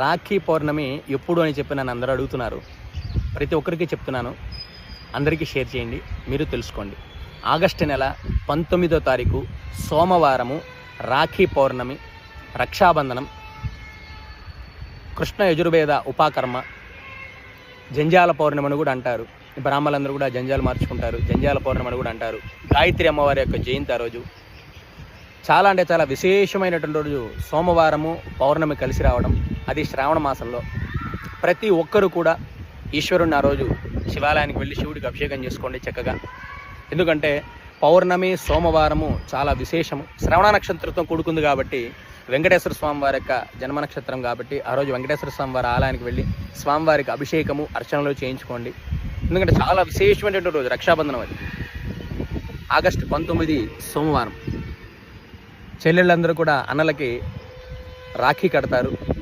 రాఖీ పౌర్ణమి ఎప్పుడు అని చెప్పి నన్ను అందరూ అడుగుతున్నారు. ప్రతి ఒక్కరికి చెప్తున్నాను, అందరికీ షేర్ చేయండి, మీరు తెలుసుకోండి. ఆగస్టు నెల 19వ తారీఖు సోమవారము రాఖీ పౌర్ణమి, రక్షాబంధనం, కృష్ణ యజుర్వేద ఉపాకర్మ, జంజాల పౌర్ణమిని కూడా అంటారు. బ్రాహ్మణులందరూ కూడా జంజాలు మార్చుకుంటారు, జంజాల పౌర్ణమిని కూడా అంటారు. గాయత్రి అమ్మవారి యొక్క జయంతి ఆ రోజు. చాలా అంటే చాలా విశేషమైనటువంటి రోజు సోమవారము పౌర్ణమి కలిసి రావడం, అది శ్రావణ మాసంలో. ప్రతి ఒక్కరూ కూడా ఈశ్వరుని ఆ రోజు శివాలయానికి వెళ్ళి శివుడికి అభిషేకం చేసుకోండి చక్కగా. ఎందుకంటే పౌర్ణమి సోమవారము చాలా విశేషము. శ్రవణ నక్షత్రంతో కూడుకుంది కాబట్టి, వెంకటేశ్వర స్వామి వారి యొక్క జన్మ నక్షత్రం కాబట్టి ఆ రోజు వెంకటేశ్వర స్వామి వారి ఆలయానికి వెళ్ళి స్వామివారికి అభిషేకము అర్చనలు చేయించుకోండి. ఎందుకంటే చాలా విశేషమైనటువంటి రోజు రక్షాబంధనం. అది ఆగస్టు 19 సోమవారం. చెల్లెళ్ళందరూ కూడా అన్నలకి రాఖీ కడతారు.